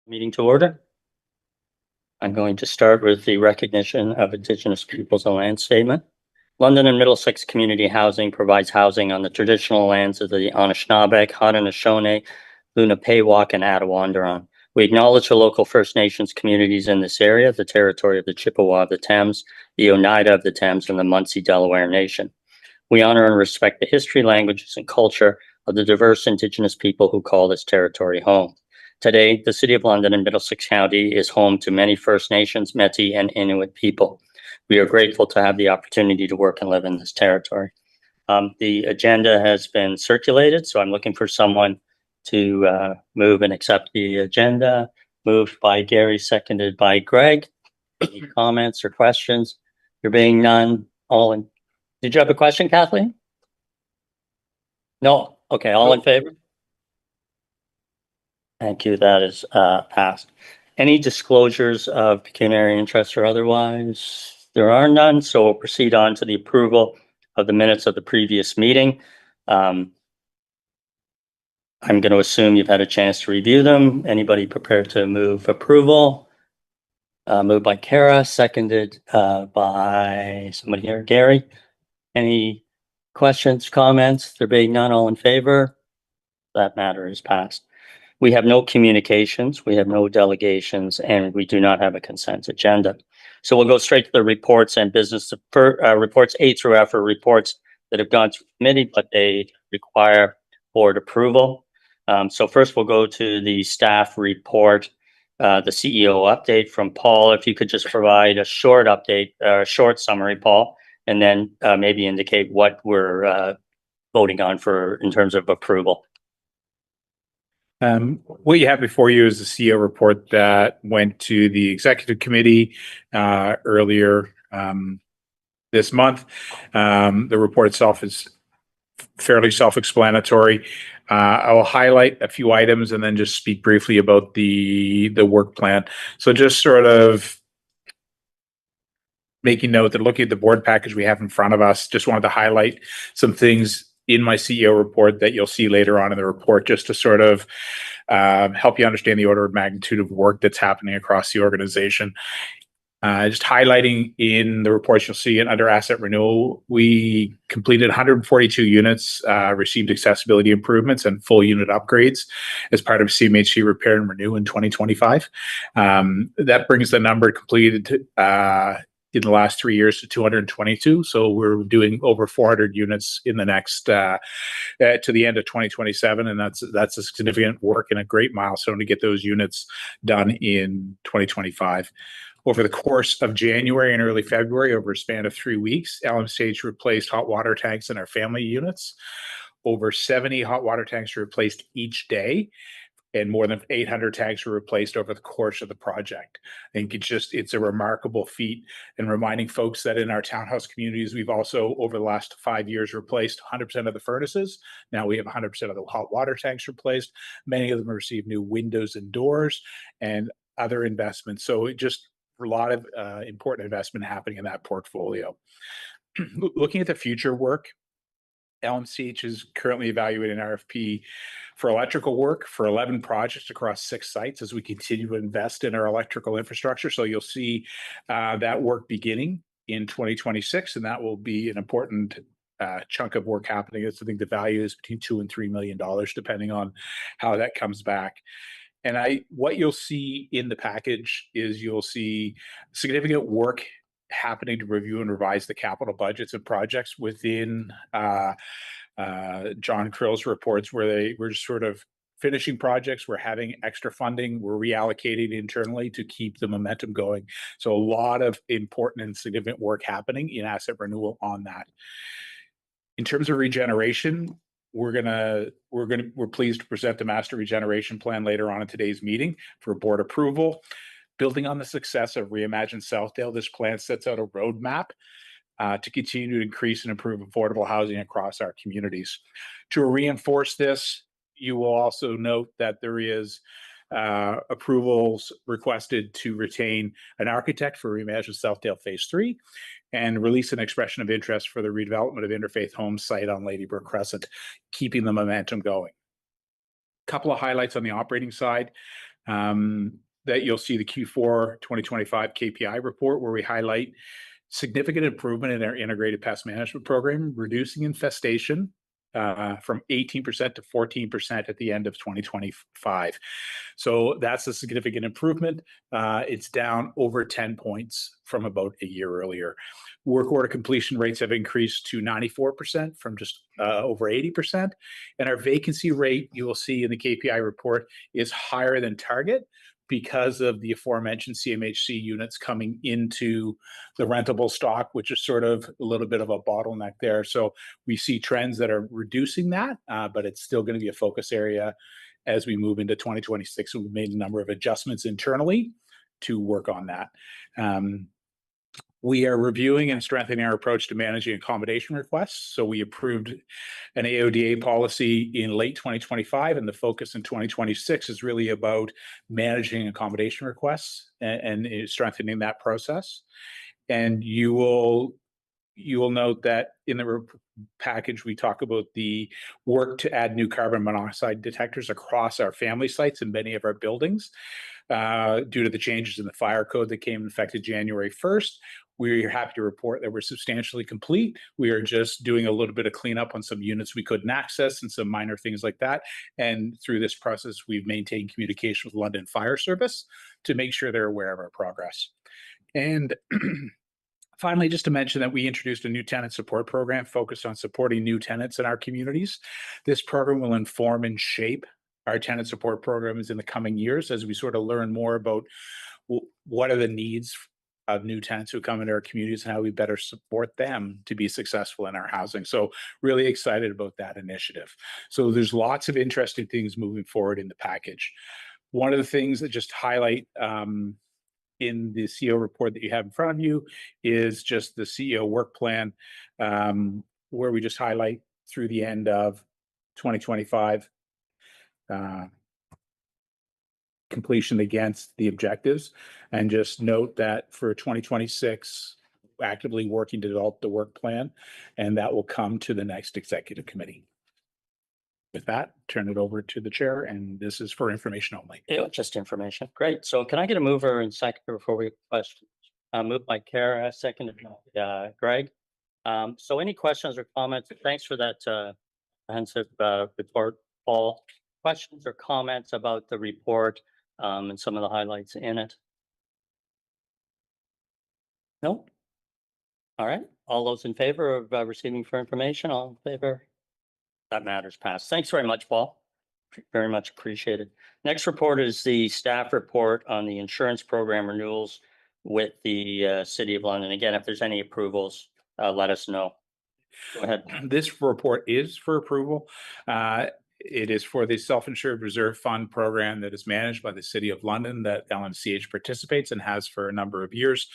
Meeting to order. I'm going to start with the recognition of Indigenous Peoples and Land Statement. London and Middlesex Community Housing provides housing on the traditional lands of the Anishinaabe, Haudenosaunee, Lenape-Wauk, and Attawandaron. We acknowledge the local First Nations communities in this area, the territory of the Chippewa of the Thames, the Oneida of the Thames, and the Munsee Delaware Nation. We honor and respect the history, languages, and culture of the diverse Indigenous people who call this territory home. Today, the City of London and Middlesex County is home to many First Nations, Métis, and Inuit people. We are grateful to have the opportunity to work and live in this territory. The agenda has been circulated, so I'm looking for someone to move and accept the agenda. Moved by Gary, seconded by Greg. Any comments or questions? There being none, did you have a question, Kathleen? No? Okay, all in favor? Thank you. That is passed. Any disclosures of pecuniary interest or otherwise? There are none, so we'll proceed on to the approval of the minutes of the previous meeting. I'm going to assume you've had a chance to review them. Anybody prepared to move approval? Moved by Kara, seconded by somebody here, Gary. Any questions, comments? There being none, all in favor? That matter is passed. We have no communications, we have no delegations, and we do not have a consent agenda. So we'll go straight to the reports and business. Reports A through F are reports that have gone through committee, but they require board approval. So first we'll go to the staff report, the CEO update from Paul. If you could just provide a short update, a short summary, Paul, and then maybe indicate what we're voting on in terms of approval. What you have before you is the CEO report that went to the executive committee earlier this month. The report itself is fairly self-explanatory. I will highlight a few items and then just speak briefly about the work plan. So just sort of making note that looking at the board package we have in front of us, just wanted to highlight some things in my CEO report that you'll see later on in the report, just to sort of help you understand the order of magnitude of work that's happening across the organization. Just highlighting in the reports you'll see under asset renewal, we completed 142 units, received accessibility improvements and full unit upgrades as part of CMHC Repair and Renew in 2025. That brings the number completed in the last 3 years to 222. So we're doing over 400 units in the next to the end of 2027, and that's a significant work and a great milestone to get those units done in 2025. Over the course of January and early February, over a span of 3 weeks, LMCH replaced hot water tanks in our family units. Over 70 hot water tanks were replaced each day, and more than 800 tanks were replaced over the course of the project. I think it's a remarkable feat, and reminding folks that in our townhouse communities, we've also, over the last 5 years, replaced 100% of the furnaces. Now we have 100% of the hot water tanks replaced. Many of them received new windows and doors and other investments. So it just a lot of important investment happening in that portfolio. Looking at the future work, LMCH is currently evaluating an RFP for electrical work for 11 projects across 6 sites as we continue to invest in our electrical infrastructure. So you'll see that work beginning in 2026, and that will be an important chunk of work happening. I think the value is between $2 and $3 million, depending on how that comes back. And what you'll see in the package is you'll see significant work happening to review and revise the capital budgets of projects within John Krill's reports, where we're just sort of finishing projects, we're having extra funding, we're reallocating internally to keep the momentum going. So a lot of important and significant work happening in asset renewal on that. In terms of regeneration, we're pleased to present the master regeneration plan later on in today's meeting for board approval. Building on the success of Reimagine Southdale, this plan sets out a roadmap to continue to increase and improve affordable housing across our communities. To reinforce this, you will also note that there is approvals requested to retain an architect for Reimagine Southdale Phase 3 and release an expression of interest for the redevelopment of Interfaith Homes site on Ladybrook Crescent, keeping the momentum going. Couple of highlights on the operating side. that you'll see the Q4 2025 KPI report, where we highlight significant improvement in our integrated pest management program, reducing infestation from 18% to 14% at the end of 2025. So that's a significant improvement. It's down over 10 points from about a year earlier. Work order completion rates have increased to 94% from just over 80%. And our vacancy rate, you will see in the KPI report, is higher than target because of the aforementioned CMHC units coming into the rentable stock, which is sort of a little bit of a bottleneck there. So we see trends that are reducing that, but it's still going to be a focus area as we move into 2026. We've made a number of adjustments internally to work on that. We are reviewing and strengthening our approach to managing accommodation requests. So we approved an AODA policy in late 2025, and the focus in 2026 is really about managing accommodation requests and strengthening that process. And you will note that in the package, we talk about the work to add new carbon monoxide detectors across our family sites in many of our buildings. Due to the changes in the fire code that came effective January 1st, we're happy to report that we're substantially complete. We are just doing a little bit of cleanup on some units we couldn't access and some minor things like that. And through this process, we've maintained communication with London Fire Service to make sure they're aware of our progress. And finally, just to mention that we introduced a new tenant support program focused on supporting new tenants in our communities. This program will inform and shape our tenant support programs in the coming years as we sort of learn more about what are the needs of new tenants who come into our communities and how we better support them to be successful in our housing. So really excited about that initiative. So there's lots of interesting things moving forward in the package. One of the things that just highlight in the CEO report that you have in front of you is just the CEO work plan, where we just highlight through the end of 2025 completion against the objectives, and just note that for 2026, actively working to develop the work plan, and that will come to the next executive committee. With that, turn it over to the chair, and this is for information only. Yeah, just information. Great. So can I get a mover and seconder before we question? Moved by Kara, seconded by Greg. So any questions or comments? Thanks for that comprehensive report, Paul. Questions or comments about the report and some of the highlights in it? No? All right. All those in favor of receiving for information, all in favor? That matters passed. Thanks very much, Paul. Very much appreciated. Next report is the staff report on the insurance program renewals with the City of London. Again, if there's any approvals, let us know. Go ahead. This report is for approval. It is for the Self-Insured Reserve Fund program that is managed by the City of London that LMCH participates and has for a number of years.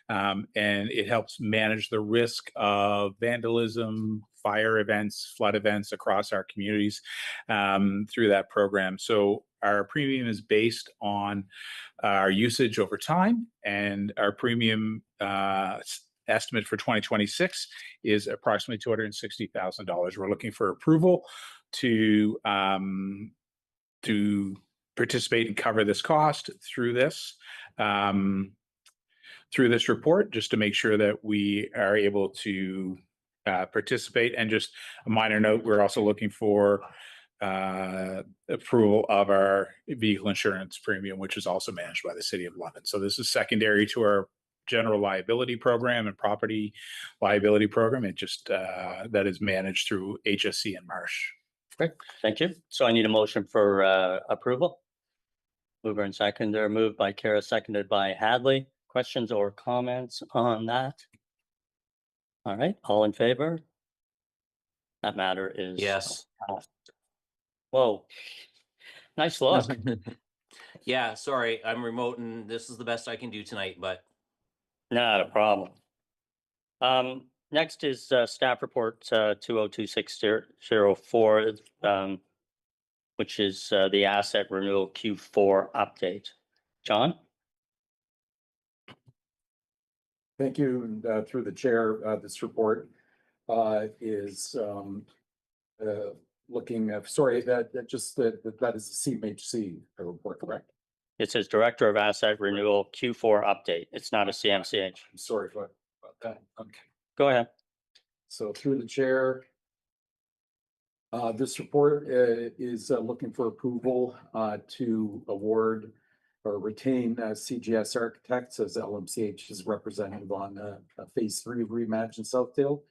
And it helps manage the risk of vandalism, fire events, flood events across our communities through that program. So our premium is based on our usage over time, and our premium estimate for 2026 is approximately $260,000. We're looking for approval to participate and cover this cost through this report, just to make sure that we are able to participate. And just a minor note, we're also looking for approval of our vehicle insurance premium, which is also managed by the City of London. So this is secondary to our general liability program and property liability program. It just that is managed through HSC and Marsh. Great. Thank you. So I need a motion for approval. Mover and seconder. Moved by Kara, seconded by Hadley. Questions or comments on that? All right. All in favor? That matter is Yes. Whoa. Nice look. Yeah, sorry, I'm remote and this is the best I can do tonight, but Not a problem. Next is staff report 202604, which is the asset renewal Q4 update. John? Thank you. And through the chair, this report is looking at, sorry, that is the CMHC report, correct? It says Director of Asset Renewal Q4 update. It's not a CMCH. I'm sorry about that. Okay. Go ahead. So through the chair, this report is looking for approval to award or retain CGS Architects as LMCH's representative on Phase 3 of Reimagine Southdale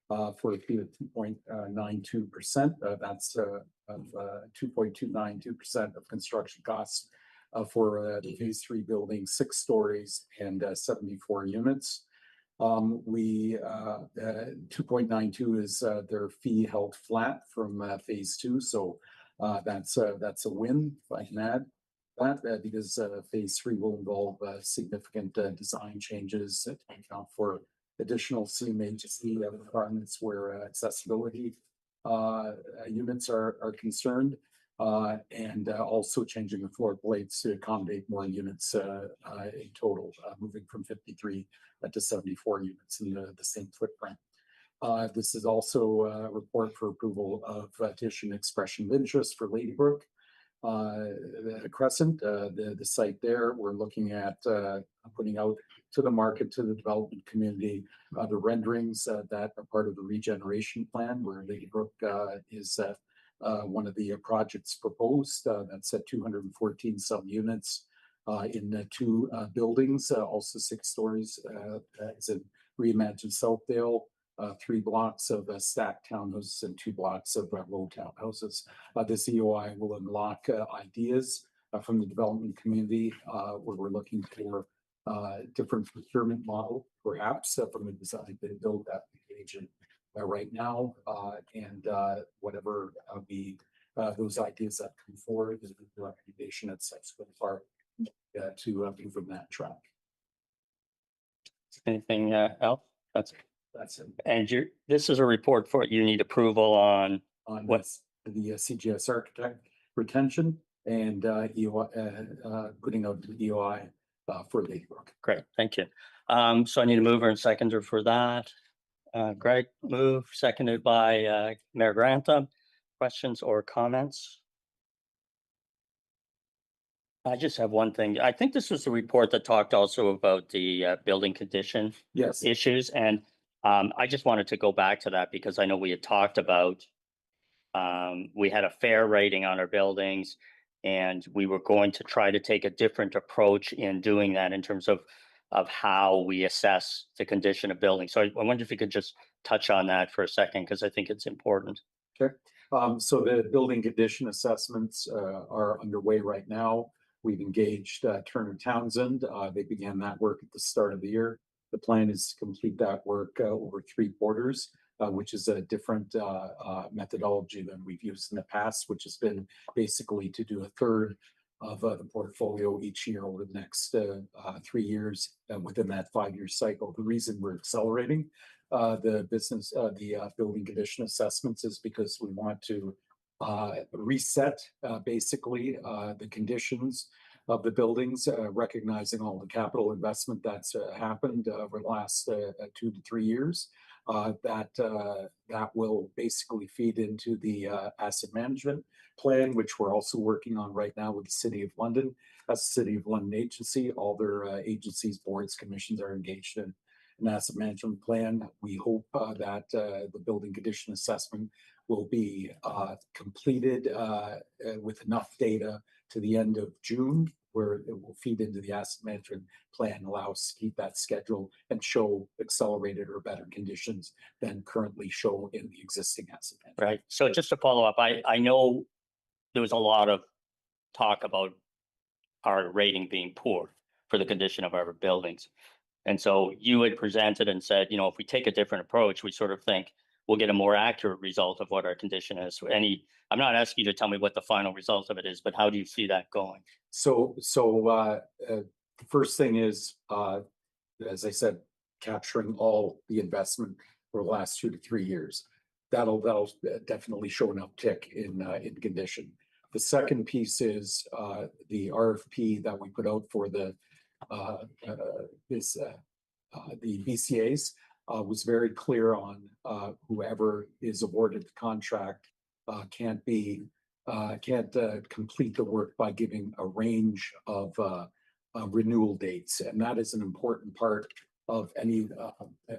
for a fee of 2.92%. That's of 2.292% of construction costs for the Phase 3 building, 6 stories and 74 units. 2.92 is their fee held flat from Phase 2, so that's a win, if I can add that, because Phase 3 will involve significant design changes to account for additional CMHC requirements where accessibility units are concerned, and also changing the floor plates to accommodate more units in total, moving from 53 to 74 units in the same footprint. This is also a report for approval of petition expression of interest for Ladybrook Crescent, the site there. We're looking at putting out to the market, to the development community, the renderings that are part of the regeneration plan, where Ladybrook is one of the projects proposed. That's at 214 some units in 2 buildings, also 6 stories. It's in Reimagine Southdale. 3 blocks of stacked townhouses and 2 blocks of low townhouses. This EOI will unlock ideas from the development community where we're looking for different procurement model, perhaps from the design to build that agent right now, and whatever those ideas that come forward is the recommendation at subsequent part to move from that track. Anything else? That's it. And this is a report for you need approval on On what? the CGS Architect retention and EOI, putting out the EOI for Ladybrook. Great, thank you. So I need a mover and seconder for that. Greg move, seconded by Mayor Grantham. Questions or comments? I just have one thing. I think this was a report that talked also about the building condition Yes. issues, and I just wanted to go back to that because I know we had talked about we had a fair rating on our buildings, and we were going to try to take a different approach in doing that in terms of how we assess the condition of buildings. So I wonder if you could just touch on that for a second, because I think it's important. Okay. So the building condition assessments are underway right now. We've engaged Turner Townsend. They began that work at the start of the year. The plan is to complete that work over 3 quarters, which is a different methodology than we've used in the past, which has been basically to do a third of the portfolio each year over the next 3 years within that 5-year cycle. The reason we're accelerating the building condition assessments is because we want to reset basically the conditions of the buildings, recognizing all the capital investment that's happened over the last 2 to 3 years. That will basically feed into the asset management plan, which we're also working on right now with the City of London. As a City of London agency, all their agencies, boards, commissions are engaged in an asset management plan. We hope that the building condition assessment will be completed with enough data to the end of June, where it will feed into the asset management plan, allow us to keep that schedule and show accelerated or better conditions than currently show in the existing asset management. Right. So just to follow up, I know there was a lot of talk about our rating being poor for the condition of our buildings. And so you had presented and said, you know, if we take a different approach, we sort of think we'll get a more accurate result of what our condition is. I'm not asking you to tell me what the final result of it is, but how do you see that going? So the first thing is, as I said, capturing all the investment for the last 2 to 3 years. That'll definitely show an uptick in condition. The second piece is the RFP that we put out for the BCAs was very clear on whoever is awarded the contract can't be complete the work by giving a range of renewal dates, and that is an important part of any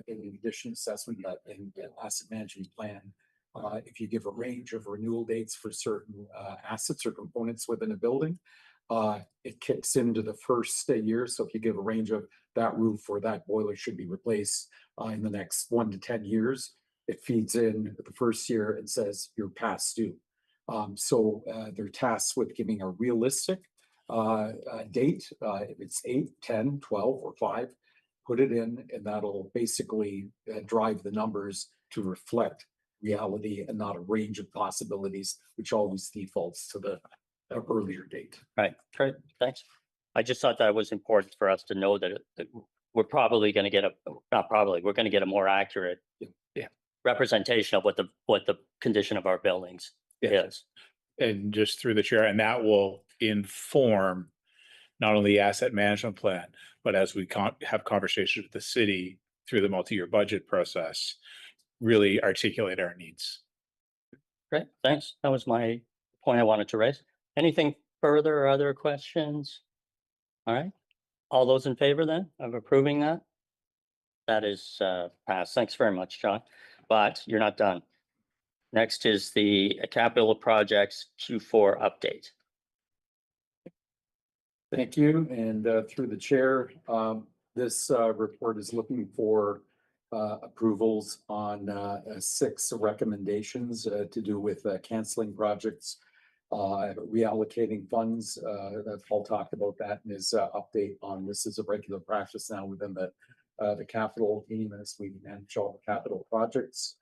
condition assessment that in asset management plan. If you give a range of renewal dates for certain assets or components within a building, it kicks into the first year. So if you give a range of that roof or that boiler should be replaced in the next 1 to 10 years, it feeds in the first year and says you're past due. So they're tasked with giving a realistic date. If it's 8, 10, 12, or 5, put it in, and that'll basically drive the numbers to reflect reality and not a range of possibilities, which always defaults to the earlier date. Right, great, thanks. I just thought that was important for us to know that we're probably going to get we're going to get a more accurate representation of what the condition of our buildings is. And just through the chair, and that will inform not only the asset management plan, but as we have conversations with the city through the multi-year budget process, really articulate our needs. Great, thanks. That was my point I wanted to raise. Anything further or other questions? All right. All those in favor then of approving that? That is passed. Thanks very much, John. But you're not done. Next is the capital projects Q4 update. Thank you. And through the chair, this report is looking for approvals on 6 recommendations to do with canceling projects, reallocating funds. Paul talked about that in his update on this is a regular practice now within the capital team as we manage all the capital projects.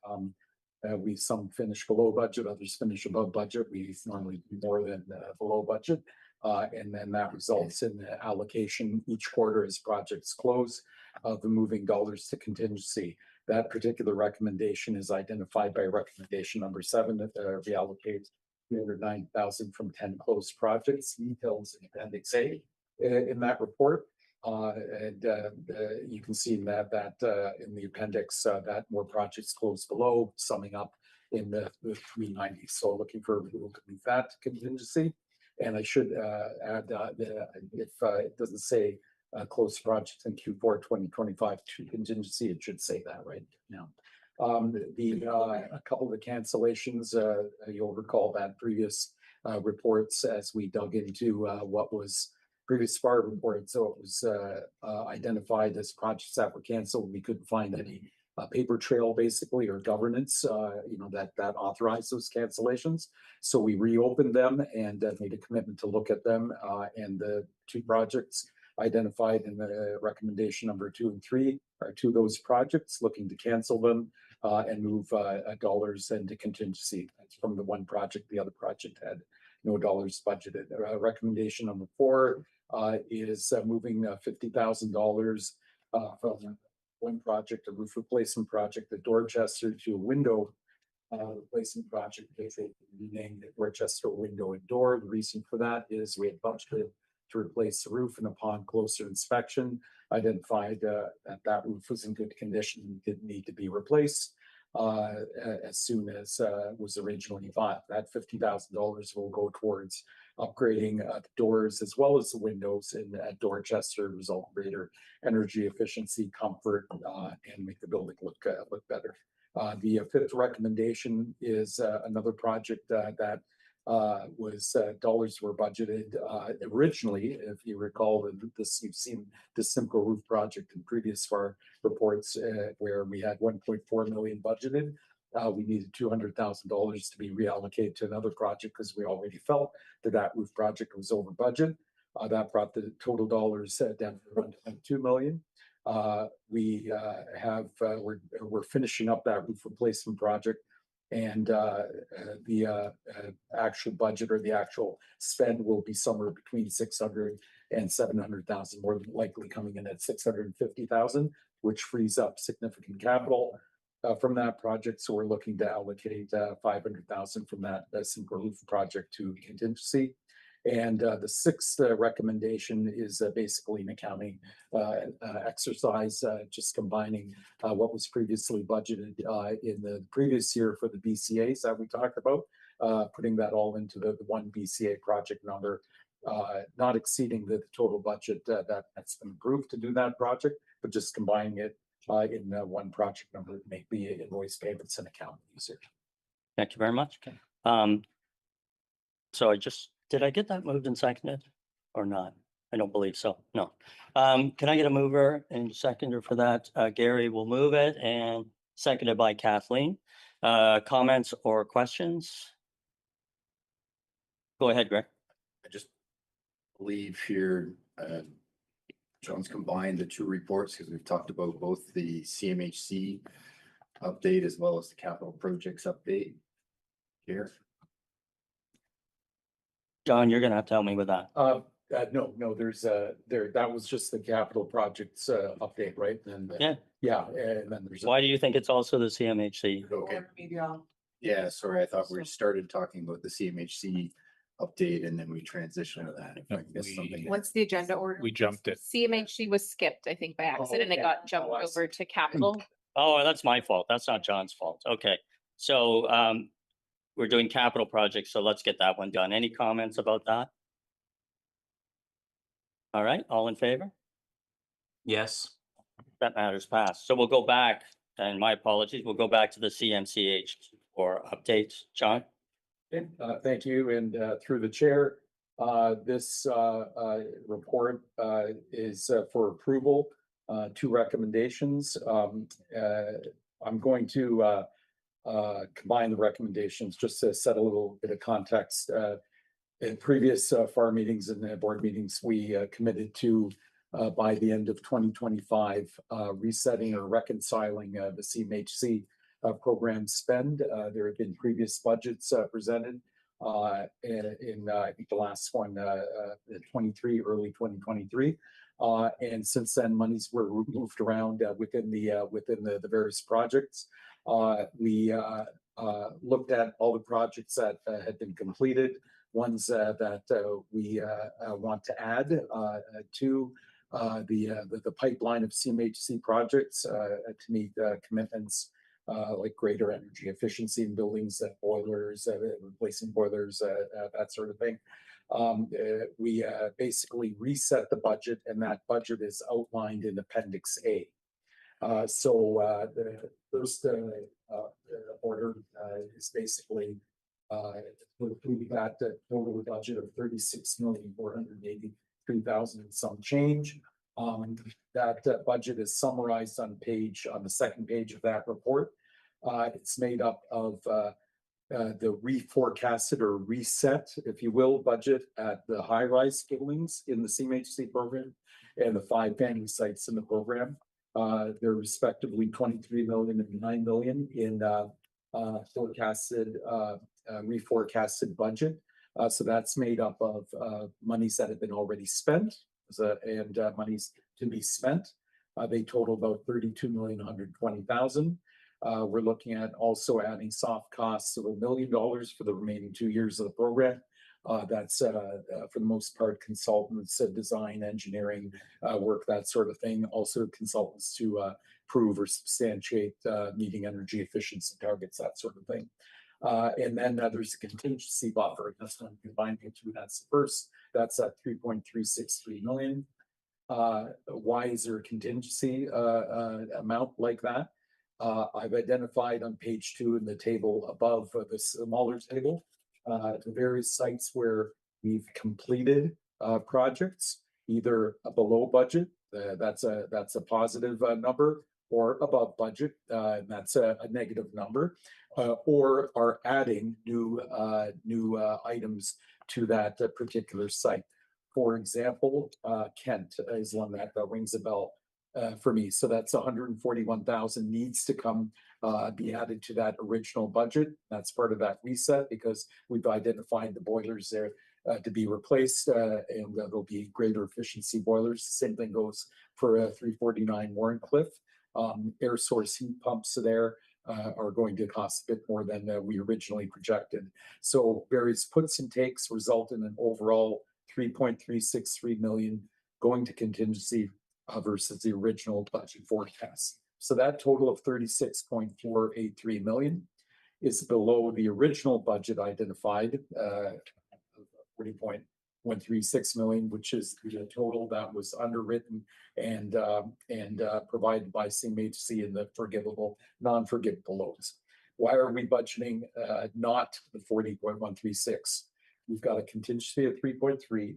We some finish below budget, others finish above budget. We normally do more than below budget. And then that results in the allocation each quarter as projects close of the moving dollars to contingency. That particular recommendation is identified by recommendation number 7 that reallocate $309,000 from 10 closed projects. Details in Appendix A in that report. And you can see in that in the appendix that more projects closed below, summing up in the 390. So looking for approval to move that to contingency. And I should add that if it doesn't say closed projects in Q4 2025 to contingency, it should say that right now. A couple of the cancellations, you'll recall that previous reports as we dug into what was previous FAR report. So it was identified as projects that were canceled. We couldn't find any paper trail basically or governance, that authorized those cancellations. So we reopened them and made a commitment to look at them. And the 2 projects identified in the recommendation number 2 and 3 are 2 of those projects, looking to cancel them and move dollars into contingency. That's from the one project. The other project had no dollars budgeted. Recommendation number 4 is moving $50,000 from one project, a roof replacement project at Dorchester, to a window replacement project. They renamed it Dorchester Window and Door. The reason for that is we had budgeted to replace the roof, and upon closer inspection, identified that roof was in good condition and didn't need to be replaced as soon as was originally bought. That $50,000 will go towards upgrading the doors as well as the windows in Dorchester, result in greater energy efficiency, comfort, and make the building look better. The 5th recommendation is another project that was dollars were budgeted originally. If you recall, you've seen the Simcoe roof project in previous FAR reports where we had $1.4 million budgeted. We needed $200,000 to be reallocated to another project because we already felt that roof project was over budget. That brought the total dollars down to around $2 million. We're finishing up that roof replacement project, and the actual budget or the actual spend will be somewhere between $600,000 and $700,000, more than likely coming in at $650,000, which frees up significant capital from that project. So we're looking to allocate $500,000 from that Simcoe roof project to contingency. And the 6th recommendation is basically an accounting exercise, just combining what was previously budgeted in the previous year for the BCAs that we talked about putting that all into the one BCA project number, not exceeding the total budget that's been approved to do that project, but just combining it in one project number to make the invoice payments and account easier. Thank you very much. So did I get that moved and seconded or not? I don't believe so. No. Can I get a mover and seconder for that? Gary will move it and seconded by Kathleen. Comments or questions? Go ahead, Greg. I just believe here, John's combined the two reports because we've talked about both the CMHC update as well as the capital projects update here. John, you're gonna have to help me with that. No, there's that was just the capital projects update, right? And Yeah. yeah, and then there's Why do you think it's also the CMHC? Okay. Or maybe I'll. Yeah, sorry, I thought we started talking about the CMHC update and then we transitioned to that. If I missed something. What's the agenda order? We jumped it. CMHC was skipped, I think, by accident. It okay. got jumped Oh, I see. over to capital. Oh, that's my fault. That's not John's fault. Okay. So we're doing capital projects, so let's get that one done. Any comments about that? All right, all in favor? Yes. That matters passed. So we'll go back, and my apologies, we'll go back to the CMCH for updates. John? Okay, thank you. And through the chair, this report is for approval. Two recommendations. I'm going to combine the recommendations just to set a little bit of context. In previous FAR meetings and board meetings, we committed to by the end of 2025 resetting or reconciling the CMHC program spend. There have been previous budgets presented in I think the last one, 23, early 2023. And since then, monies were moved around within the various projects. We looked at all the projects that had been completed, ones that we want to add to the pipeline of CMHC projects to meet commitments like greater energy efficiency in buildings, boilers, replacing boilers, that sort of thing. We basically reset the budget, and that budget is outlined in Appendix A. So the first order is basically we got a total budget of 36,483,000 and some change. That budget is summarized on the second page of that report. It's made up of the reforecasted or reset, if you will, budget at the high-rise buildings in the CMHC program and the 5 family sites in the program. They're respectively 23 million and 9 million in reforecasted budget. So that's made up of monies that have been already spent and monies to be spent. They total about 32,120,000. We're looking at also adding soft costs of $1 million for the remaining 2 years of the program. That's for the most part consultants, design, engineering work, that sort of thing. Also consultants to prove or substantiate meeting energy efficiency targets, that sort of thing. And then there's a contingency buffer. That's when combining the two. That's the first. That's at 3.363 million. Why is there a contingency amount like that? I've identified on page 2 in the table above the smaller table the various sites where we've completed projects, either below budget, that's a positive number, or above budget, and that's a negative number, or are adding new items to that particular site. For example, Kent is one that rings a bell for me. So that's 141,000 needs to come be added to that original budget. That's part of that reset because we've identified the boilers there to be replaced, and there'll be greater efficiency boilers. Same thing goes for 349 Warrencliffe. Air source heat pumps there are going to cost a bit more than we originally projected. So various puts and takes result in an overall 3.363 million going to contingency versus the original budget forecast. So that total of 36.483 million is below the original budget identified, 40.136 million, which is the total that was underwritten and provided by CMHC in the forgivable, non-forgivable loans. Why are we budgeting not the 40.136? We've got a contingency of 3.3.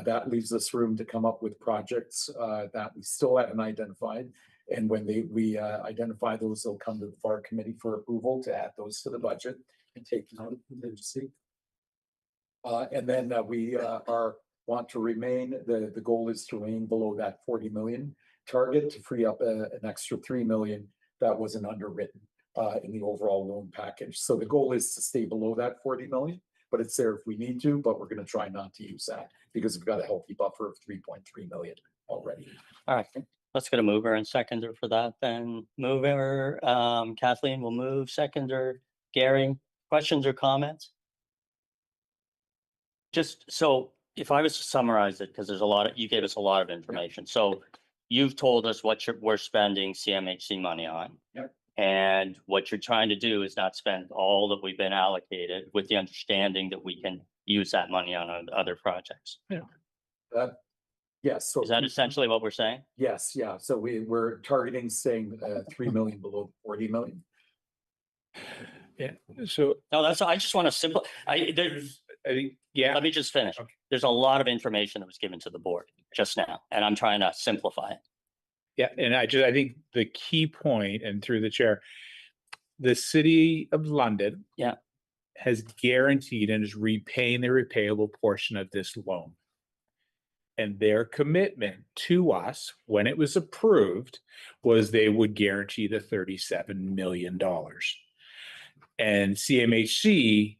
That leaves us room to come up with projects that we still haven't identified. And when we identify those, they'll come to the FAR committee for approval to add those to the budget and take them out of contingency. And then we want to remain, the goal is to remain below that 40 million target to free up an extra 3 million that wasn't underwritten in the overall loan package. So the goal is to stay below that 40 million, but it's there if we need to, but we're going to try not to use that because we've got a healthy buffer of 3.3 million already. All right, let's get a mover and seconder for that then. Mover, Kathleen will move, seconder, Gary, questions or comments? Just so if I was to summarize it, because there's a lot of, you gave us a lot of information. So you've told us what we're spending CMHC money on. Yep. And what you're trying to do is not spend all that we've been allocated, with the understanding that we can use that money on other projects. Yes. So Is that essentially what we're saying? yes, yeah. So we're targeting staying 3 million below 40 million. Yeah, so No, that's, I just want to I think, yeah, let me just finish. Okay. There's a lot of information that was given to the board just now, and I'm trying to simplify it. yeah, and I think the key point, and through the chair, the City of London has guaranteed and is repaying the repayable portion of this loan. And their commitment to us, when it was approved, was they would guarantee the $37 million. And CMHC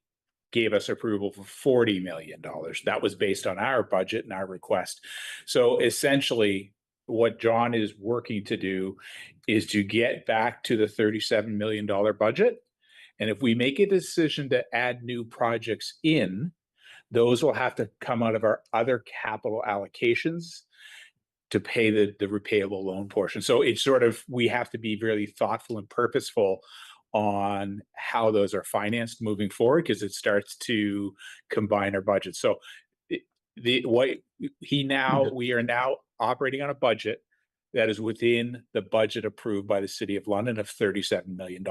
gave us approval for $40 million. That was based on our budget and our request. So essentially, what John is working to do is to get back to the $37 million budget. And if we make a decision to add new projects in, those will have to come out of our other capital allocations to pay the repayable loan portion. So it's sort of, we have to be really thoughtful and purposeful on how those are financed moving forward, because it starts to combine our budget. So we are now operating on a budget that is within the budget approved by the City of London of $37 million.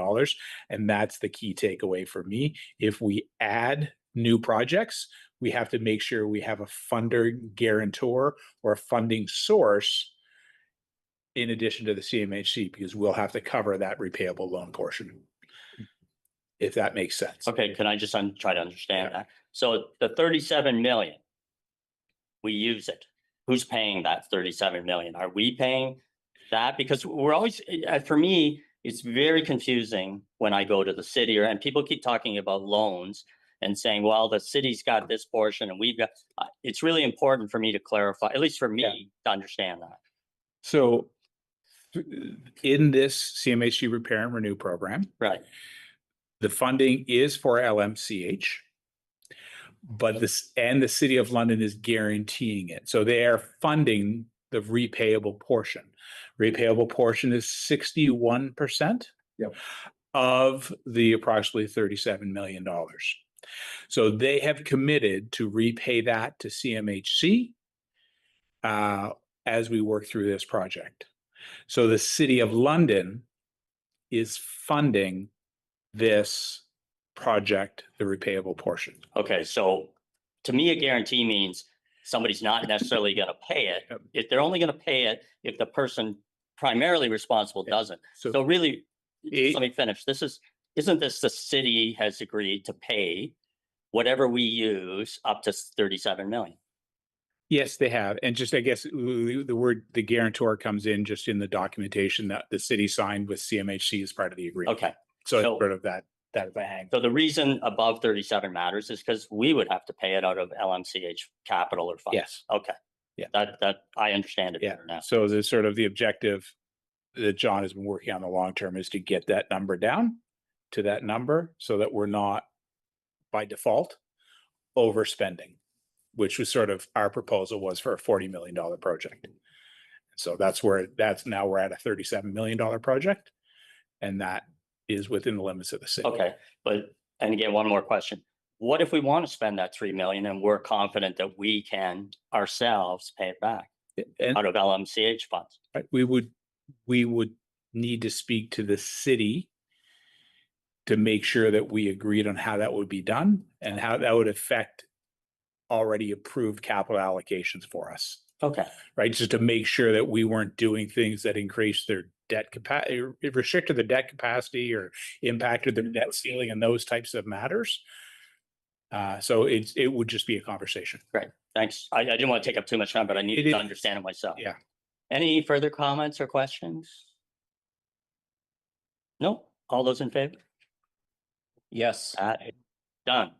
And that's the key takeaway for me. If we add new projects, we have to make sure we have a funder guarantor or a funding source in addition to the CMHC, because we'll have to cover that repayable loan portion, if that makes sense. Okay, can I just try to understand that? So the 37 million, we use it. Who's paying that 37 million? Are we paying that? Because we're always, for me, it's very confusing when I go to the city and people keep talking about loans and saying, well, the city's got this portion and we've got, it's really important for me to clarify, at least for me, to understand that. So in this CMHC Repair and Renew program, Right. the funding is for LMCH, but the City of London is guaranteeing it. So they are funding the repayable portion. Repayable portion is 61% of the approximately $37 million. So they have committed to repay that to CMHC as we work through this project. So the City of London is funding this project, the repayable portion. Okay, so to me, a guarantee means somebody's not necessarily going to pay it. Yep. If they're only going to pay it if the person primarily responsible doesn't. So really, let me finish. Isn't this the city has agreed to pay whatever we use up to 37 million? Yes, they have. And just, I guess, the guarantor comes in just in the documentation that the city signed with CMHC as part of the agreement. Okay. So it's So- sort of that hang. So the reason above 37 matters is because we would have to pay it out of LMCH capital or funds. Yes. Okay. Yeah. That I understand it Yeah. better now. So the sort of the objective that John has been working on the long term is to get that number down to that number so that we're not by default overspending, which was sort of our proposal was for a $40 million project. So now we're at a $37 million project. And that is within the limits of the city. Okay, but, and again, one more question. What if we want to spend that 3 million and we're confident that we can ourselves pay it back And out of LMCH funds? right, we would need to speak to the city to make sure that we agreed on how that would be done and how that would affect already approved capital allocations for us, Okay, right? Just to make sure that we weren't doing things that increased their debt capacity, restricted the debt capacity or impacted their debt ceiling and those types of matters. So it would just be a conversation. thanks. I didn't want to take up too much time, but I It needed is- to understand it myself. Yeah. Any further comments or questions? No? All those in favor? Yes. Done.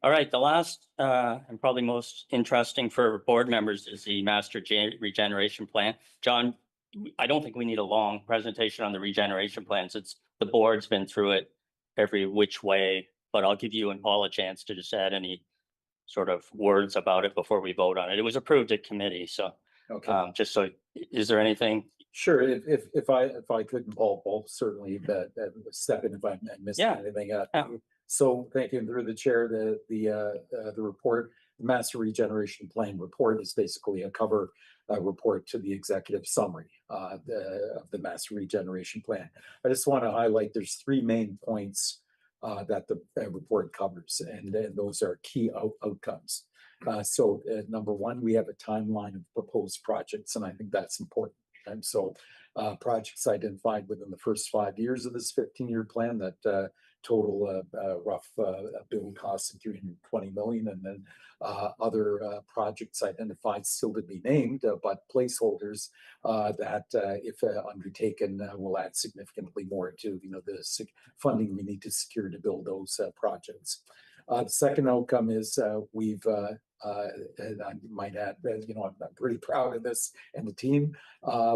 All right, the last and probably most interesting for board members is the master regeneration plan. John, I don't think we need a long presentation on the regeneration plan since the board's been through it every which way, but I'll give you and Paul a chance to just add any sort of words about it before we vote on it. It was approved at committee, so Okay. just so, is there anything? Sure, if I could, Paul certainly step in if I missed Yeah. anything. Yeah. So thank you through the chair. The report, the Master Regeneration Plan report is basically a cover report to the executive summary of the Master Regeneration Plan. I just want to highlight there's three main points that the report covers, and those are key outcomes. So number one, we have a timeline of proposed projects, and I think that's important. And so projects identified within the first 5 years of this 15-year plan that total rough building costs of 320 million, and then other projects identified still to be named, but placeholders that if undertaken will add significantly more to the funding we need to secure to build those projects. The second outcome is we've and I might add, I'm pretty proud of this and the team.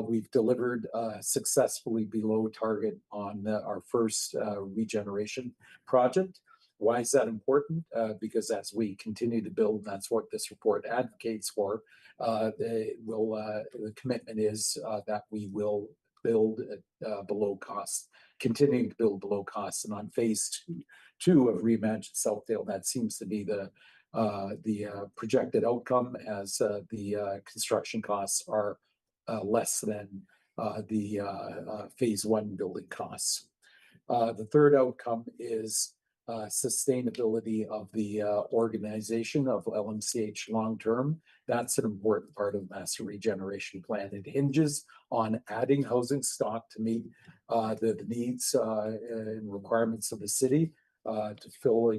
We've delivered successfully below target on our first regeneration project. Why is that important? Because as we continue to build, that's what this report advocates for. The commitment is that we will build below cost, continuing to build below cost. And on phase two of Reimagine Southdale, that seems to be the projected outcome, as the construction costs are less than the phase one building costs. The third outcome is sustainability of the organization of LMCH long term. That's an important part of the Master Regeneration Plan. It hinges on adding housing stock to meet the needs and requirements of the city. To fill,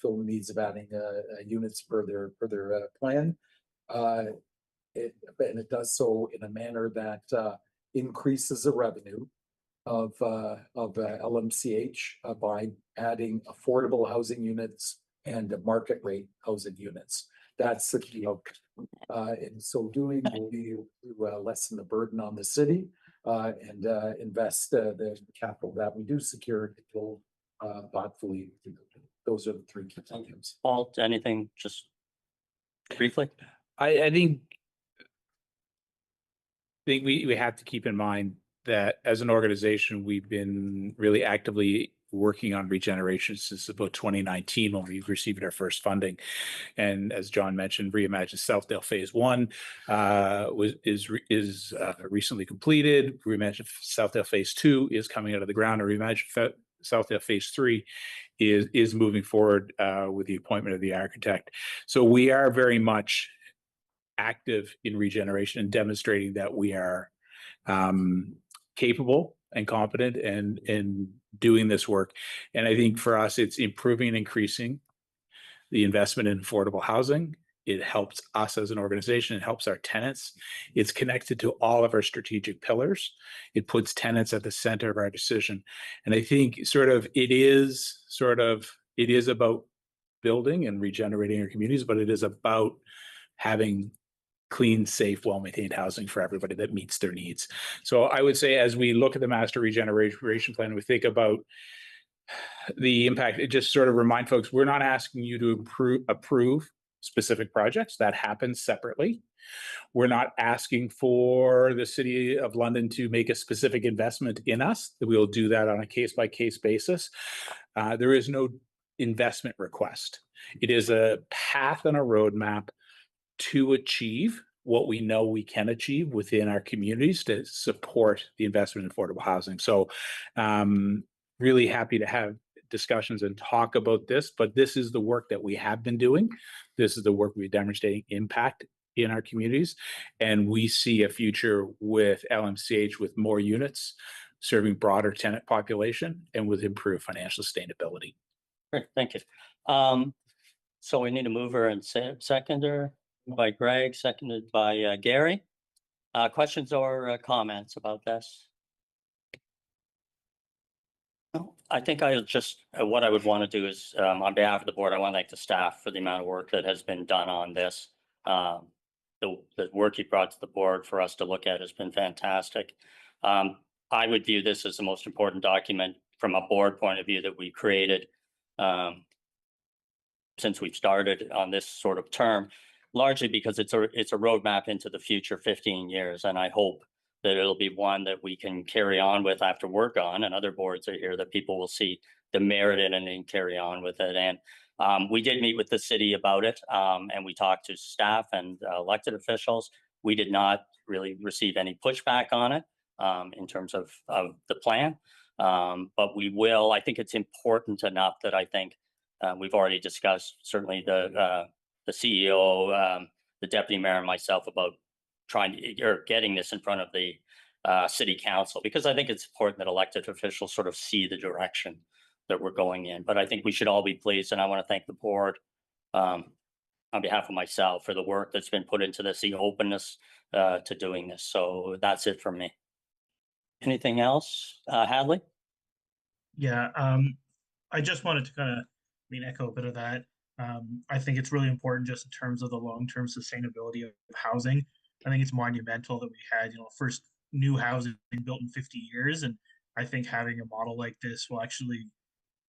fill the needs of adding units for their plan. And it does so in a manner that increases the revenue of LMCH by adding affordable housing units and market rate housing units. That's the key outcome. In so doing, we'll lessen the burden on the city and invest the capital that we do secure to build thoughtfully. Those are the three key outcomes. Paul, anything just briefly? I think we have to keep in mind that as an organization, we've been really actively working on regeneration since about 2019 when we received our first funding. And as John mentioned, Reimagine Southdale Phase 1 is recently completed. Reimagine Southdale Phase 2 is coming out of the ground, and Reimagine Southdale Phase 3 is moving forward with the appointment of the architect. So we are very much active in regeneration and demonstrating that we are capable and competent and doing this work. And I think for us, it's improving and increasing the investment in affordable housing. It helps us as an organization. It helps our tenants. It's connected to all of our strategic pillars. It puts tenants at the center of our decision. And I think it is about building and regenerating our communities, but it is about having clean, safe, well-maintained housing for everybody that meets their needs. So I would say as we look at the Master Regeneration Plan, we think about the impact. It just sort of remind folks, we're not asking you to approve specific projects. That happens separately. We're not asking for the City of London to make a specific investment in us. We'll do that on a case-by-case basis. There is no investment request. It is a path and a roadmap to achieve what we know we can achieve within our communities to support the investment in affordable housing. So really happy to have discussions and talk about this, but this is the work that we have been doing. This is the work we're demonstrating impact in our communities. And we see a future with LMCH with more units, serving broader tenant population, and with improved financial sustainability. Great, thank you. So we need a mover and seconder by Greg, seconded by Gary. Questions or comments about this? No, I think I'll just, what I would want to do is, on behalf of the board, I want to thank the staff for the amount of work that has been done on this. The work you brought to the board for us to look at has been fantastic. I would view this as the most important document from a board point of view that we created since we've started on this sort of term, largely because it's a roadmap into the future 15 years. And I hope that it'll be one that we can carry on with after work on, and other boards are here, that people will see the merit in it and carry on with it. And we did meet with the city about it, and we talked to staff and elected officials. We did not really receive any pushback on it in terms of the plan, but we will. I think it's important enough that I think we've already discussed, certainly the CEO, the deputy mayor, and myself, about getting this in front of the city council, because I think it's important that elected officials sort of see the direction that we're going in. But I think we should all be pleased, and I want to thank the board on behalf of myself for the work that's been put into this, the openness to doing this. So that's it from me. Anything else, Hadley? Yeah, I just wanted to kind of, echo a bit of that. I think it's really important just in terms of the long-term sustainability of housing. I think it's monumental that we had, first new housing built in 50 years. And I think having a model like this will actually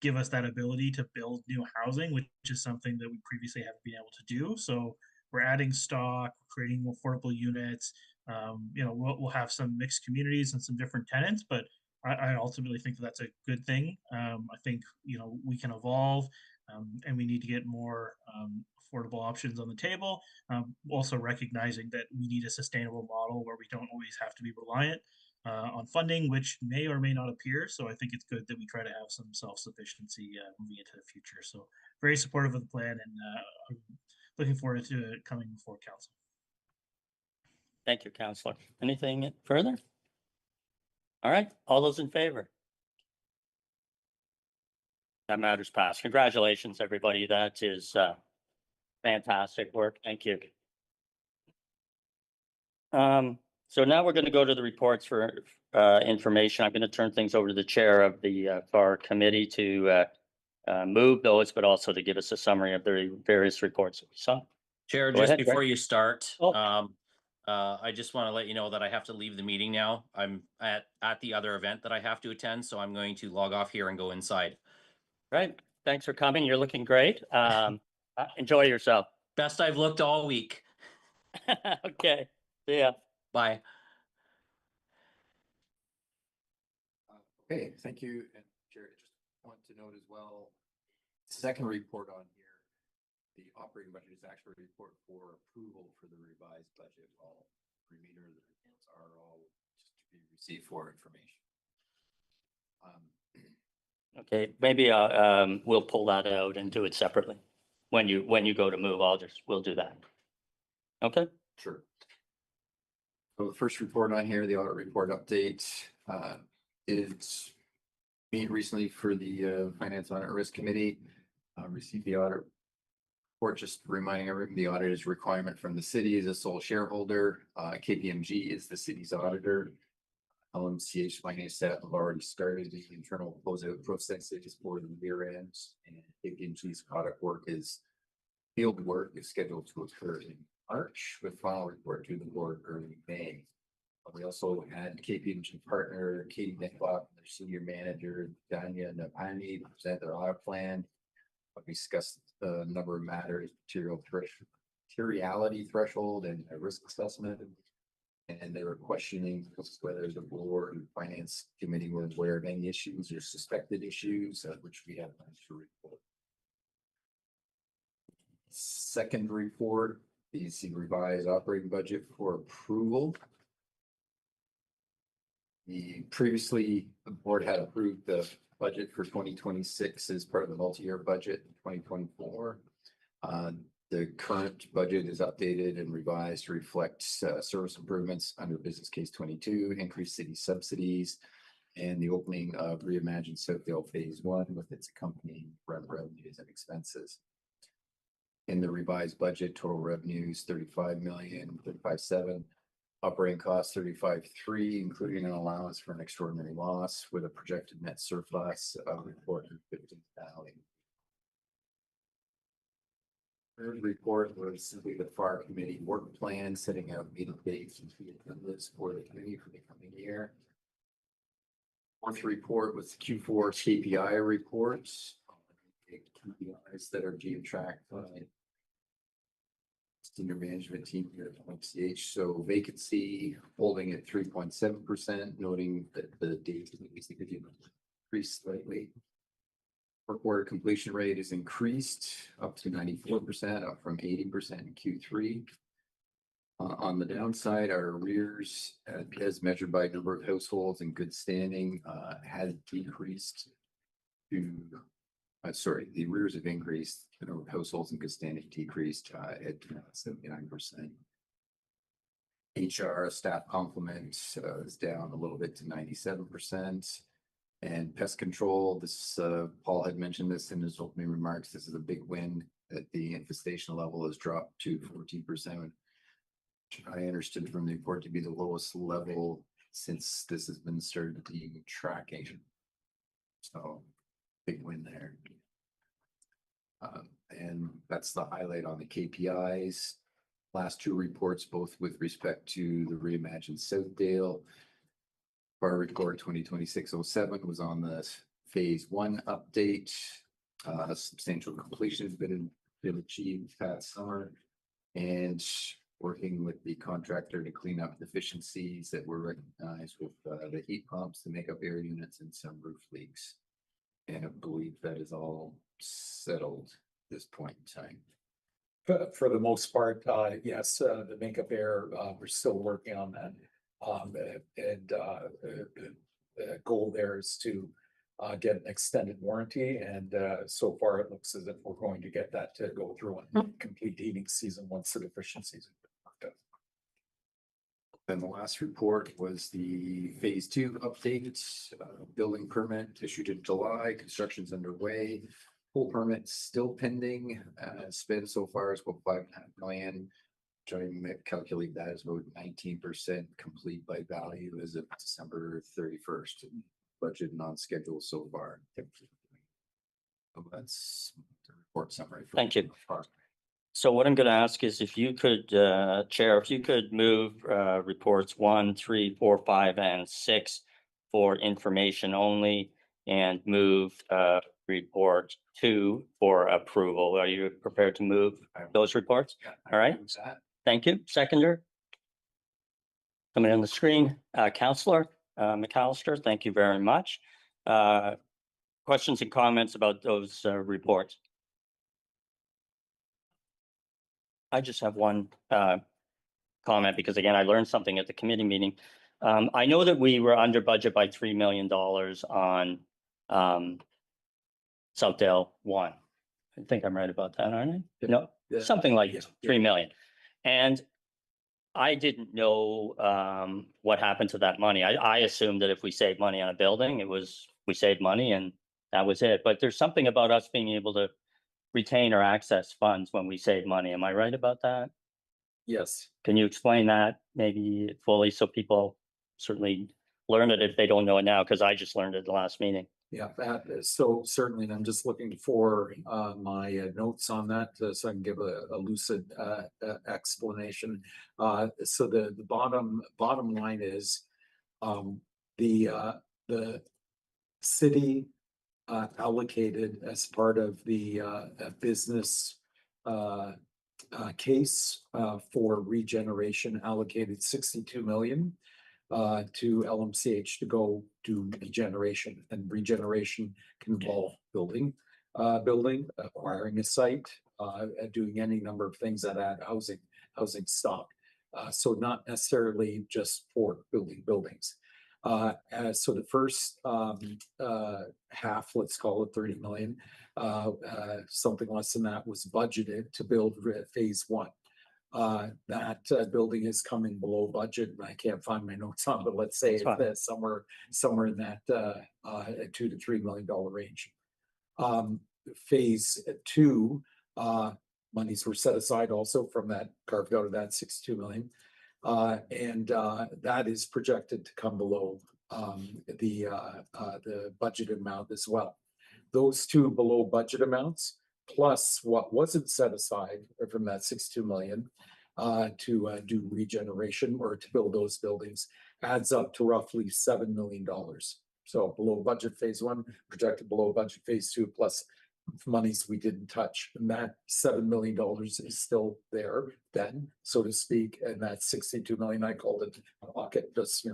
give us that ability to build new housing, which is something that we previously haven't been able to do. So we're adding stock, creating more affordable units. We'll have some mixed communities and some different tenants, but I ultimately think that that's a good thing. I think, we can evolve, and we need to get more affordable options on the table. Also recognizing that we need a sustainable model where we don't always have to be reliant on funding, which may or may not appear. So I think it's good that we try to have some self-sufficiency moving into the future. So very supportive of the plan, and I'm looking forward to it coming before council. Thank you, Councillor. Anything further? All right, all those in favor? That matter's passed. Congratulations, everybody. That is fantastic work. Thank you. So now we're going to go to the reports for information. I'm going to turn things over to the chair of the FAR committee to move those, but also to give us a summary of the various reports that we saw. Chair, Go just ahead, before Greg. you start, Oh. I just want to let you know that I have to leave the meeting now. I'm at the other event that I have to attend, so I'm going to log off here and go inside. Right. Thanks for coming. You're looking great. Enjoy yourself. Best I've looked all week. Okay. See ya. Bye. Okay, thank you. And Jared, just want to note as well, second report on here, the operating budget is actually a report for approval for the revised budget. All remainder of the reports are all just to be received for information. Okay, maybe we'll pull that out and do it separately. When you go to move, we'll do that. Okay. Sure. So the first report on here, the audit report update, is made recently for the Finance Audit Risk Committee. Received the audit report, just reminding everyone the audit is a requirement from the city as a sole shareholder. KPMG is the city's auditor. LMCH finance staff have already started the internal closeout processes for the year ends, and KPMG's audit work field work is scheduled to occur in March, with final report to the board early May. We also had KPMG partner Katie Nicklock, their senior manager Danya Napani, present their audit plan. We discussed a number of matters, materiality threshold and a risk assessment. And they were questioning whether the board and finance committee were aware of any issues or suspected issues, which we have to report. Second report is the revised operating budget for approval. The board had approved the budget for 2026 as part of the multi-year budget in 2024. The current budget is updated and revised to reflect service improvements under business case 22, increased city subsidies, and the opening of Reimagine Southdale Phase 1 with its accompanying revenues and expenses. In the revised budget, total revenues 35,035,700. Operating costs 35,300, including an allowance for an extraordinary loss with a projected net surplus of 415,000. Third report was simply the FAR committee work plan, setting out meeting dates and fee agendas for the committee for the coming year. Fourth report was Q4 KPI reports. KPIs that are being tracked by senior management team here at MCH. So vacancy holding at 3.7%, noting that the date increased slightly. Work order completion rate is increased up to 94%, up from 80% in Q3. On the downside, our arrears, as measured by number of households in good standing, has decreased to. The arrears have increased. The number of households in good standing decreased at 79%. HR staff complement is down a little bit to 97%. And pest control, this Paul had mentioned this in his opening remarks. This is a big win that the infestation level has dropped to 14%. Which I understood from the report to be the lowest level since this has been started being tracking. So big win there. And that's the highlight on the KPIs. Last two reports, both with respect to the Reimagine Southdale. Our report 2026-07 was on the phase 1 update. Substantial completion has been achieved past summer, and working with the contractor to clean up deficiencies that were recognized with the heat pumps, the makeup air units, and some roof leaks. And I believe that is all settled at this point in time. For the most part, yes, the makeup air, we're still working on that. The goal there is to get an extended warranty, and so far it looks as if we're going to get that to go through and complete the heating season once the deficiencies have been worked out. Then the last report was the phase 2 update. Building permit issued in July, construction's underway. Full permit still pending. Spend so far is about 5.5 million. Trying to calculate that as about 19% complete by value as of December 31st. Budget and on schedule so far. So that's the report summary. Thank you. So what I'm going to ask is if you could, Chair, if you could move reports 1, 3, 4, 5, and 6 for information only, and move report 2 for approval. Are you prepared to move those reports? All right. Thank you. Seconder. Coming on the screen, Councillor McAllister, thank you very much. Questions and comments about those reports? I just have one comment because again, I learned something at the committee meeting. I know that we were under budget by $3 million on Southdale 1. I think I'm right about that, aren't I? No, something like 3 million. And I didn't know what happened to that money. I assumed that if we saved money on a building, we saved money and that was it. But there's something about us being able to retain or access funds when we save money. Am I right about that? Yes. Can you explain that maybe fully so people certainly learn it if they don't know it now? Because I just learned it the last meeting. Yeah, so certainly, and I'm just looking for my notes on that so I can give a lucid explanation. So the bottom line is the city allocated as part of the business case for regeneration, allocated 62 million to LMCH to go do regeneration, and regeneration can involve building, acquiring a site, doing any number of things that add housing stock. So not necessarily just for building buildings. So the first half, let's call it 30 million, something less than that was budgeted to build phase one. That building is coming below budget, and I can't find my notes on, but let's say That's fine. it's somewhere in that $2 to $3 million range. Phase two, monies were set aside also from that, carved out of that 62 million. And that is projected to come below the budget amount as well. Those two below budget amounts, plus what wasn't set aside from that 62 million to do regeneration or to build those buildings, adds up to roughly $7 million. So below budget phase one, projected below budget phase two, plus monies we didn't touch. And that $7 million is still there then, so to speak. And that 62 million, I called it a pocket, just,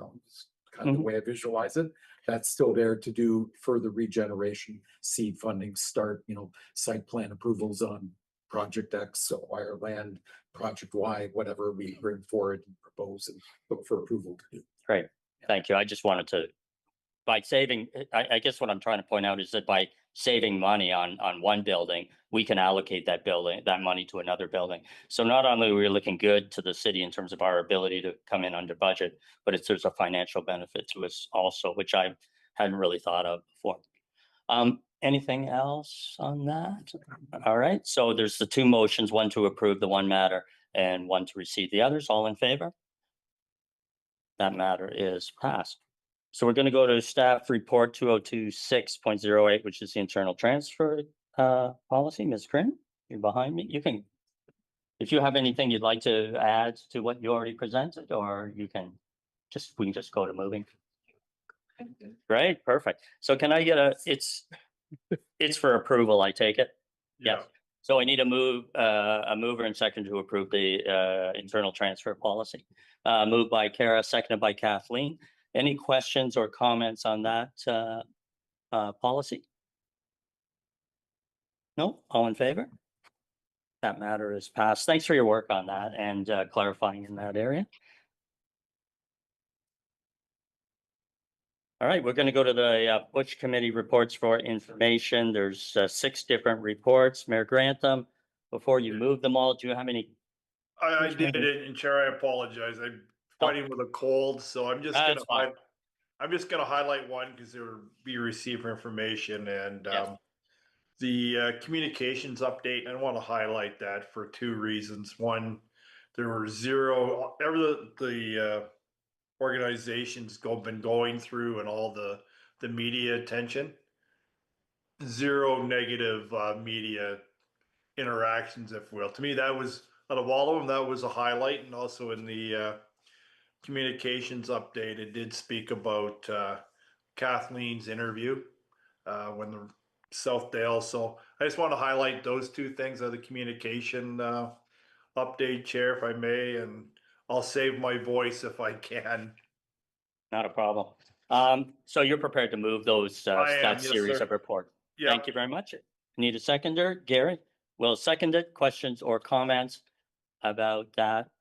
kind of the way I visualize it. That's still there to do further regeneration, seed funding, start, site plan approvals on project X, acquire land, project Y, whatever we bring forward and propose and look for approval to do. Great, thank you. I just wanted to, by saving, I guess what I'm trying to point out is that by saving money on one building, we can allocate that money to another building. So not only are we looking good to the city in terms of our ability to come in under budget, but there's a financial benefit to us also, which I hadn't really thought of before. Anything else on that? All right, so there's the two motions, one to approve the one matter and one to receive the others. All in favor? That matter is passed. So we're going to go to staff report 2026.08, which is the internal transfer policy. Ms. Krim, you're behind me. You can, if you have anything you'd like to add to what you already presented, or we can just go to moving. Great, perfect. So can I get it's for approval, I take it? Yes. So I need a mover and second to approve the internal transfer policy. Moved by Kara, seconded by Kathleen. Any questions or comments on that policy? No? All in favor? That matter is passed. Thanks for your work on that and clarifying in that area. All right, we're going to go to the Butch Committee reports for information. There's 6 different reports. Mayor Grantham, before you move them all, do you have any? I did it, and Chair, I apologize. I'm fighting with a cold, so I'm just That's fine. I'm just gonna highlight one because there will be received for information and Yes. the communications update. I want to highlight that for 2 reasons. One, there were zero, the organizations been going through and all the media attention, zero negative media interactions, if you will. To me, that was, out of all of them, that was a highlight. And also in the communications update, it did speak about Kathleen's interview when the Southdale. So I just want to highlight those 2 things of the communication update, Chair, if I may, and I'll save my voice if I can. Not a problem. So you're prepared to move those I am, that yes, series sir. of report. Yeah. Thank you very much. Need a seconder? Gary will second it. Questions or comments about that?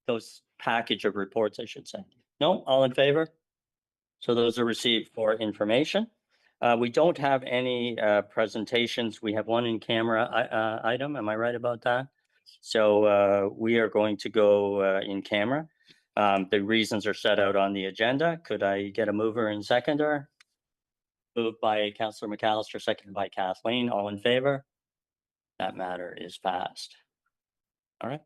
Those package of reports, I should say. No, all in favor? So those are received for information. We don't have any presentations. We have one in camera item. Am I right about that? So we are going to go in camera. The reasons are set out on the agenda. Could I get a mover and seconder? Moved by Councillor McAllister, seconded by Kathleen. All in favor? That matter is passed. All right.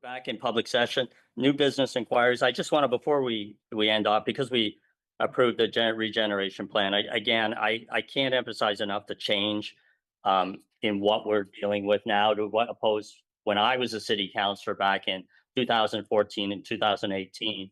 Back in public session, new business inquiries. I just want to, before we end off, because we approved the regeneration plan, I can't emphasize enough the change in what we're dealing with now to what opposed when I was a city councillor back in 2014 and 2018.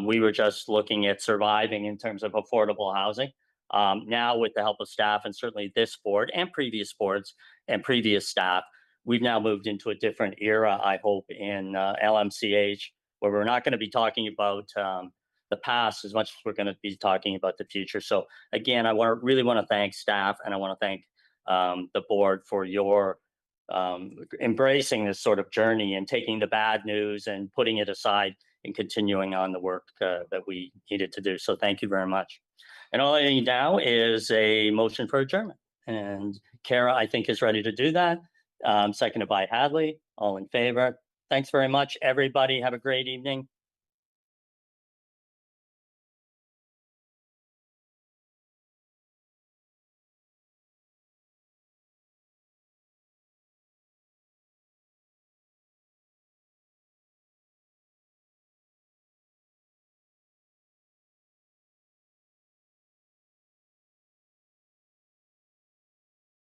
We were just looking at surviving in terms of affordable housing. Now, with the help of staff and certainly this board and previous boards and previous staff, we've now moved into a different era, I hope, in LMCH, where we're not going to be talking about the past as much as we're going to be talking about the future. So again, I really want to thank staff, and I want to thank the board for your embracing this sort of journey and taking the bad news and putting it aside and continuing on the work that we needed to do. So thank you very much. And all I need now is a motion for adjournment. And Kara, I think, is ready to do that. Seconded by Hadley. All in favor. Thanks very much, everybody. Have a great evening.